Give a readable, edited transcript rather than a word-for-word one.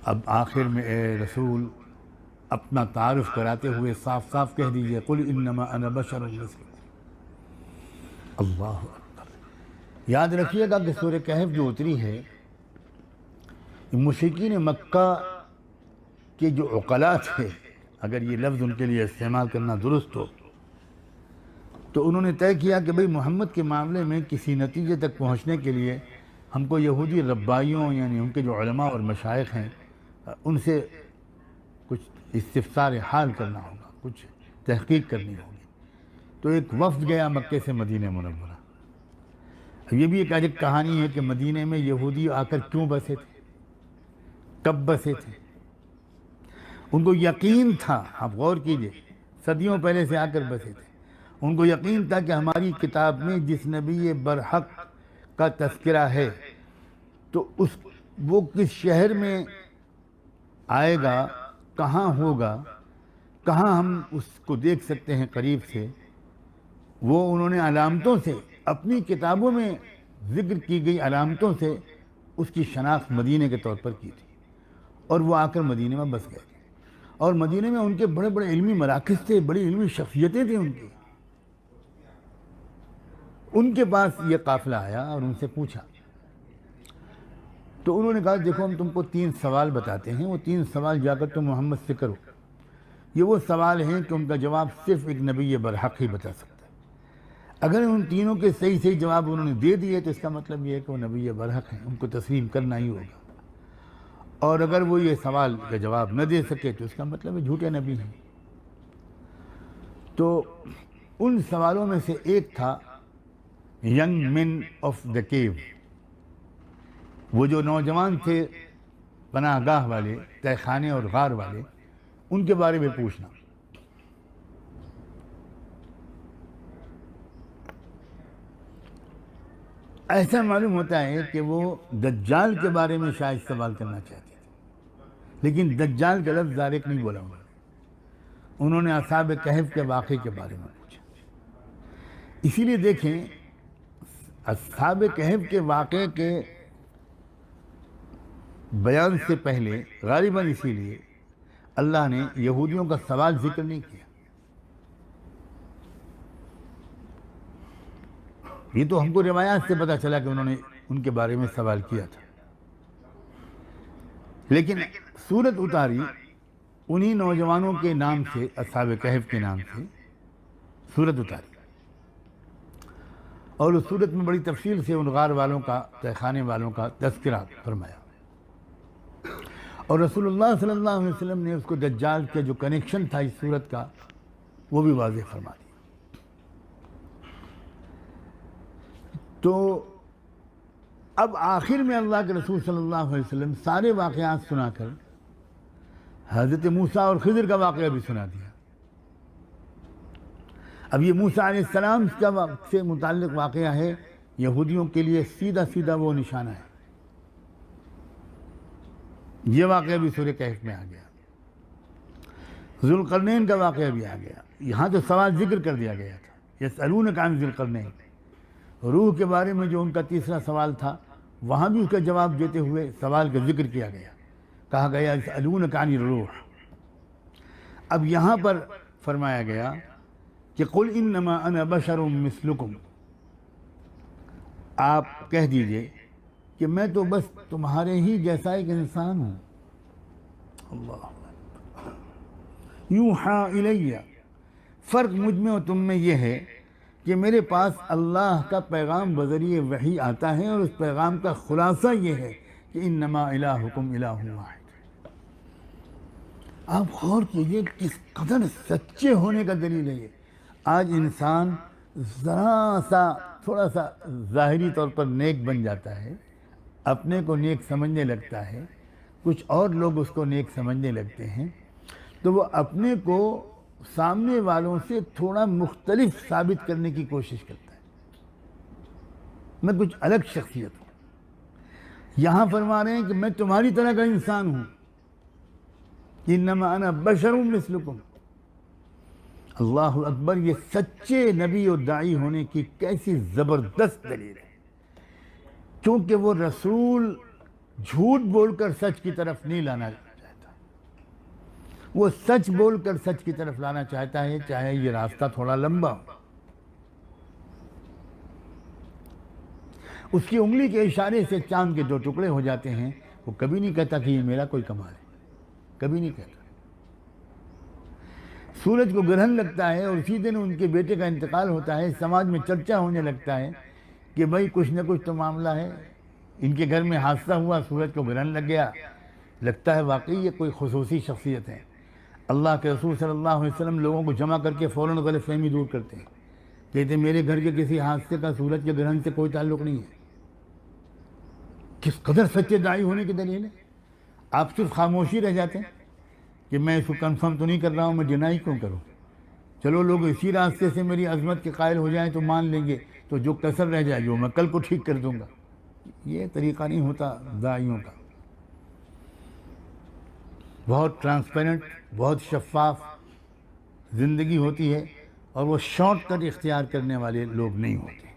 اب آخر میں اے رسول اپنا تعارف کراتے ہوئے صاف صاف کہہ دیجئے قل انما انا بشر مثلکم۔ اللہ اکبر۔ یاد رکھیے گا کہ سورہ کہف جو اتری ہے، مشرکین مکہ کے جو عقلاء تھے، اگر یہ لفظ ان کے لیے استعمال کرنا درست ہو، تو انہوں نے طے کیا کہ بھئی محمد کے معاملے میں کسی نتیجے تک پہنچنے کے لیے ہم کو یہودی ربائیوں یعنی ان کے جو علماء اور مشائخ ہیں ان سے کچھ استفسار حال کرنا ہوگا، کچھ تحقیق کرنی ہوگی۔ تو ایک وفد گیا مکے سے مدینہ منورہ۔ یہ بھی ایک کہانی ہے کہ مدینہ میں یہودی آ کر کیوں بسے تھے، کب بسے تھے۔ ان کو یقین تھا، آپ غور کیجئے، صدیوں پہلے سے آ کر بسے تھے۔ ان کو یقین تھا کہ ہماری کتاب میں جس نبی برحق کا تذکرہ ہے تو وہ کس شہر میں آئے گا، کہاں ہوگا، کہاں ہم اس کو دیکھ سکتے ہیں قریب سے، وہ انہوں نے علامتوں سے، اپنی کتابوں میں ذکر کی گئی علامتوں سے اس کی شناخت مدینہ کے طور پر کی تھی، اور وہ آ کر مدینہ میں بس گئے۔ اور مدینہ میں ان کے بڑے بڑے علمی مراکز تھے، بڑی علمی شخصیتیں تھیں ان کی۔ ان کے پاس یہ قافلہ آیا اور ان سے پوچھا، تو انہوں نے کہا دیکھو ہم تم کو 3 سوال بتاتے ہیں، وہ 3 سوال جا کر تم محمد سے کرو۔ یہ وہ سوال ہیں کہ ان کا جواب صرف ایک نبی برحق ہی بتا سکتا ہے۔ اگر ان تینوں کے صحیح جواب انہوں نے دے دیے تو اس کا مطلب یہ ہے کہ وہ نبی برحق ہیں، ان کو تسلیم کرنا ہی ہوگا۔ اور اگر وہ یہ سوال کا جواب نہ دے سکے تو اس کا مطلب ہے جھوٹے نبی ہیں۔ تو ان سوالوں میں سے ایک تھا ینگ مین آف دا کیو، وہ جو نوجوان تھے پناہ گاہ والے، تہہ خانے اور غار والے، ان کے بارے میں پوچھنا۔ ایسا معلوم ہوتا ہے کہ وہ دجال کے بارے میں شاید سوال کرنا چاہتے تھے، لیکن دجال کا لفظ ڈائریکٹ نہیں بولا انہوں نے اصحاب کہف کے واقعے کے بارے میں پوچھا۔ اسی لیے دیکھیں اصحاب کہف کے واقعے کے بیان سے پہلے غالباً اسی لیے اللہ نے یہودیوں کا سوال ذکر نہیں کیا۔ یہ تو ہم کو روایات سے پتہ چلا کہ انہوں نے ان کے بارے میں سوال کیا تھا، لیکن سورت اتاری انہی نوجوانوں کے نام سے، اصحاب کہف کے نام سے سورت اتاری، اور اس سورت میں بڑی تفصیل سے ان غار والوں کا، تہہ خانے والوں کا تذکرہ فرمایا، اور رسول اللہ صلی اللہ علیہ وسلم نے اس کو دجال کے جو کنیکشن تھا اس سورت کا وہ بھی واضح فرما دیا۔ تو اب آخر میں اللہ کے رسول صلی اللہ علیہ وسلم سارے واقعات سنا کر حضرت موسیٰ اور خضر کا واقعہ بھی سنا دیا۔ اب یہ موسیٰ علیہ السلام سے متعلق واقعہ ہے، یہودیوں کے لیے سیدھا وہ نشانہ ہے۔ یہ واقعہ بھی سورہ کہف میں آ گیا، ذوالقرنین کا واقعہ بھی آ گیا۔ یہاں تو سوال ذکر کر دیا گیا تھا، یسألونک عن ذوالقرنین، روح کے بارے میں جو ان کا تیسرا سوال تھا وہاں بھی اس کا جواب دیتے ہوئے سوال کا ذکر کیا گیا، کہا گیا یسألونک عن الروح۔ اب یہاں پر فرمایا گیا کہ قل انما انا بشر مثلکم، آپ کہہ دیجئے کہ میں تو بس تمہارے ہی جیسا ایک انسان ہوں۔ اللہ یوحا الی، فرق مجھ میں اور تم میں یہ ہے کہ میرے پاس اللہ کا پیغام بذریعہ وحی آتا ہے، اور اس پیغام کا خلاصہ یہ ہے کہ انما الہکم الہ واحد۔ آپ غور کیجئے کس قدر سچے ہونے کا دلیل ہے یہ۔ آج انسان ذرا سا تھوڑا سا ظاہری طور پر نیک بن جاتا ہے، اپنے کو نیک سمجھنے لگتا ہے، کچھ اور لوگ اس کو نیک سمجھنے لگتے ہیں، تو وہ اپنے کو سامنے والوں سے تھوڑا مختلف ثابت کرنے کی کوشش کرتا ہے، میں کچھ الگ شخصیت ہوں۔ یہاں فرما رہے ہیں کہ میں تمہاری طرح کا انسان ہوں، انما انا بشر مثلکم۔ اللہ اکبر، یہ سچے نبی و داعی ہونے کی کیسی زبردست دلیل ہے، کیونکہ وہ رسول جھوٹ بول کر سچ کی طرف نہیں لانا چاہتا، وہ سچ بول کر سچ کی طرف لانا چاہتا ہے، چاہے یہ راستہ تھوڑا لمبا ہو۔ اس کی انگلی کے اشارے سے چاند کے 2 ٹکڑے ہو جاتے ہیں، وہ کبھی نہیں کہتا کہ یہ میرا کوئی کمال ہے، کبھی نہیں کہتا۔ سورج کو گرہن لگتا ہے اور اسی دن ان کے بیٹے کا انتقال ہوتا ہے، سماج میں چرچا ہونے لگتا ہے کہ بھائی کچھ نہ کچھ تو معاملہ ہے، ان کے گھر میں حادثہ ہوا، سورج کو گرہن لگ گیا، لگتا ہے واقعی یہ کوئی خصوصی شخصیت ہے۔ اللہ کے رسول صلی اللہ علیہ وسلم لوگوں کو جمع کر کے فوراً غلط فہمی دور کرتے ہیں، کہتے ہیں میرے گھر کے کسی حادثے کا سورج کے گرہن سے کوئی تعلق نہیں ہے۔ کس قدر سچے داعی ہونے کی دلیل ہے؟ آپ صرف خاموشی رہ جاتے ہیں کہ میں اس کو کنفرم تو نہیں کر رہا ہوں، میں ڈینائی کیوں کروں؟ چلو لوگ اسی راستے سے میری عظمت کے قائل ہو جائیں تو مان لیں گے، تو جو کسر رہ جائے گی وہ میں کل کو ٹھیک کر دوں گا۔ یہ طریقہ نہیں ہوتا داعیوں کا۔ بہت ٹرانسپیرنٹ، بہت شفاف زندگی ہوتی ہے، اور وہ شارٹ کٹ اختیار کرنے والے لوگ نہیں ہوتے۔